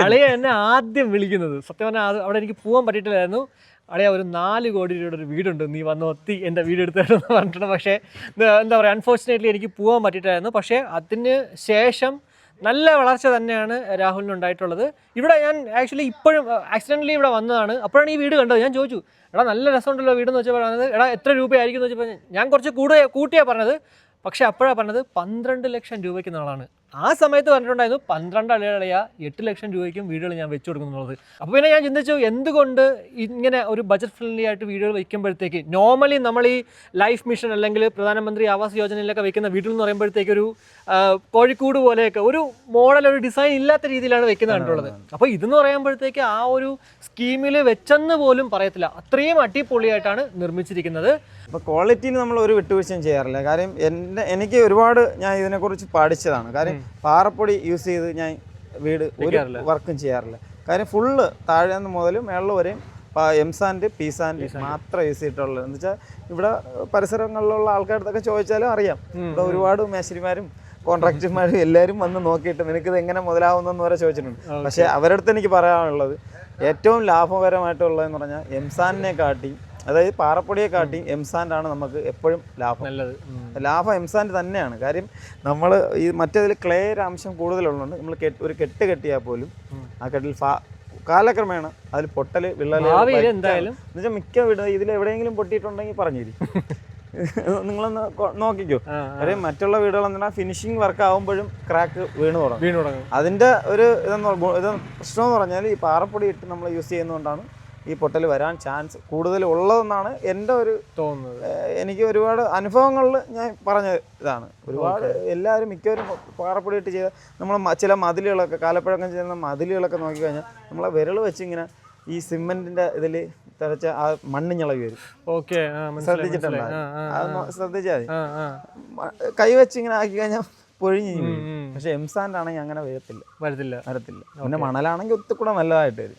അളിയ എന്നെ ആദ്യം വിളിക്കുന്നത്. സത്യം പറഞ്ഞാൽ അവിടെ എനിക്ക് പോകാൻ പറ്റിയിട്ടില്ലായിരുന്നു. അളിയ ഒരു 4 കോടി രൂപയുടെ ഒരു വീടുണ്ട്, നീ വന്ന് ഒത്തി എൻ്റെ വീട് എടുത്തിട്ടെന്ന് പറഞ്ഞിട്ടുണ്ട്. പക്ഷേ എന്താ പറയുക, അൺഫോർച്ചുനേറ്റ്ലി എനിക്ക് പോകാൻ പറ്റിയിട്ടായിരുന്നു. പക്ഷേ അതിന് ശേഷം നല്ല വളർച്ച തന്നെയാണ് രാഹുലിന് ഉണ്ടായിട്ടുള്ളത്. ഇവിടെ ഞാൻ ആക്ച്വലി ഇപ്പോഴും ആക്സിഡൻ്റലി ഇവിടെ വന്നതാണ്. അപ്പോഴാണ് ഈ വീട് കണ്ടത്. ഞാൻ ചോദിച്ചു, എടാ നല്ല രസമുണ്ടല്ലോ വീടെന്ന് വെച്ചാൽ പറഞ്ഞത്, എടാ എത്ര രൂപയായിരിക്കും എന്ന് വെച്ചപ്പോൾ ഞാൻ കുറച്ച് കൂട്ടിയാണ് പറഞ്ഞത്. പക്ഷേ അപ്പോഴാണ് പറഞ്ഞത് 12 ലക്ഷം രൂപയ്ക്ക് നാളാണ്. ആ സമയത്ത് പറഞ്ഞിട്ടുണ്ടായിരുന്നു 12 അളിയ 8 ലക്ഷം രൂപയ്ക്കും വീടുകൾ ഞാൻ വെച്ചു കൊടുക്കുന്നുള്ളത്. അപ്പോൾ പിന്നെ ഞാൻ ചിന്തിച്ചു, എന്തുകൊണ്ട് ഇങ്ങനെ ഒരു ബജറ്റ് ഫ്രണ്ട്ലി ആയിട്ട് വീടുകൾ വയ്ക്കുമ്പോഴത്തേക്ക്, നോർമലി നമ്മൾ ഈ ലൈഫ് മിഷൻ അല്ലെങ്കിൽ പ്രധാനമന്ത്രി ആവാസ് യോജനയിലൊക്കെ വയ്ക്കുന്ന വീടുകൾ എന്ന് പറയുമ്പോഴത്തേക്ക് ഒരു കോഴിക്കോട് പോലെയൊക്കെ ഒരു മോഡൽ, ഒരു ഡിസൈൻ ഇല്ലാത്ത രീതിയിലാണ് വെക്കുന്നത് കണ്ടുള്ളത്. അപ്പോൾ ഇതെന്ന് പറയുമ്പോഴത്തേക്ക് ആ ഒരു സ്കീമിൽ വെച്ചെന്ന് പോലും പറയത്തില്ല, അത്രയും അടിപൊളിയായിട്ടാണ് നിർമ്മിച്ചിരിക്കുന്നത്. അപ്പോൾ ക്വാളിറ്റിയിൽ നമ്മൾ ഒരു വിട്ടുവീഴ്ചയും ചെയ്യാറില്ല. കാര്യം എനിക്ക് ഒരുപാട് ഞാൻ ഇതിനെക്കുറിച്ച് പഠിച്ചതാണ്. കാര്യം പാറപ്പൊടി യൂസ് ചെയ്ത് ഞാൻ വീട് ഒരു വർക്കും ചെയ്യാറില്ല. കാര്യം ഫുള്ള് താഴെ മുതൽ മേളിൽ വരെയും എംസാൻഡ് പീസാൻഡ് മാത്രം യൂസ് ചെയ്തിട്ടുള്ളത്. എന്ന് വെച്ചാൽ ഇവിടെ പരിസരങ്ങളിലുള്ള ആൾക്കാരുടെ ചോദിച്ചാലും അറിയാം, ഇവിടെ ഒരുപാട് മേശരിമാരും കോൺട്രാക്ടർമാരും എല്ലാവരും വന്ന് നോക്കിയിട്ട് നിനക്കിത് എങ്ങനെ മുതലാവുന്നെന്ന് വരെ ചോദിച്ചിട്ടുണ്ട്. പക്ഷേ അവരുടെ അടുത്ത് എനിക്ക് പറയാനുള്ളത്, ഏറ്റവും ലാഭകരമായിട്ടുള്ളതെന്ന് പറഞ്ഞാൽ എംസാൻഡിനെ കാട്ടി, അതായത് പാറപ്പൊടിയെ കാട്ടി എംസാൻഡാണ് നമുക്ക് എപ്പോഴും ലാഭം എംസാൻഡ് തന്നെയാണ്. കാര്യം നമ്മൾ ഈ മറ്റേതിൽ ക്ലേയുടെ അംശം കൂടുതലുള്ളതുകൊണ്ട് നമ്മൾ ഒരു കെട്ട് കെട്ടിയാൽ പോലും ആ കെട്ടിൽ കാലക്രമേണ അതിൽ പൊട്ടല് വിള്ളല് എന്നുവെച്ചാൽ മിക്ക വീട് ഇതിൽ എവിടെയെങ്കിലും പൊട്ടിയിട്ടുണ്ടെങ്കിൽ പറഞ്ഞിരി, നിങ്ങളൊന്ന് നോക്കിക്കോ. കാര്യം മറ്റുള്ള വീടുകളെന്ന് പറഞ്ഞാൽ ഫിനിഷിങ് വർക്ക് ആകുമ്പോഴും ക്രാക്ക് വീണ് തുടങ്ങും. അതിൻ്റെ ഒരു പ്രശ്നമെന്ന് പറഞ്ഞാൽ ഈ പാറപ്പൊടി ഇട്ട് നമ്മൾ യൂസ് ചെയ്യുന്നതുകൊണ്ടാണ് ഈ പൊട്ടൽ വരാൻ ചാൻസ് കൂടുതൽ ഉള്ളതെന്നാണ് എൻ്റെ ഒരു തോന്നുന്നത്. എനിക്ക് ഒരുപാട് അനുഭവങ്ങളിൽ ഞാൻ പറഞ്ഞ ഇതാണ്. ഒരുപാട് എല്ലാവരും മിക്കവരും പാറപ്പൊടി ഇട്ട് ചെയ്ത നമ്മൾ ചില മതിലുകളൊക്കെ കാലപ്പഴക്കം ചെയ്യുന്ന മതിലുകളൊക്കെ നോക്കിക്കഴിഞ്ഞാൽ നമ്മളെ വിരൽ വെച്ച് ഇങ്ങനെ ഈ സിമെന്റിന്റെ ഇതിൽ തരച്ച ആ മണ്ണിഞ്ഞളവ് വരും. ശ്രദ്ധിച്ചിട്ടുണ്ടോ? ശ്രദ്ധിച്ചാൽ മതി. കൈ വെച്ച് ഇങ്ങനെ ആക്കി കഴിഞ്ഞാൽ പൊഴിഞ്ഞു. പക്ഷെ എംസാൻഡ് ആണെങ്കിൽ അങ്ങനെ വരത്തില്ല. പിന്നെ മണലാണെങ്കിൽ ഒത്തുകൂടെ നല്ലതായിട്ട് വരും.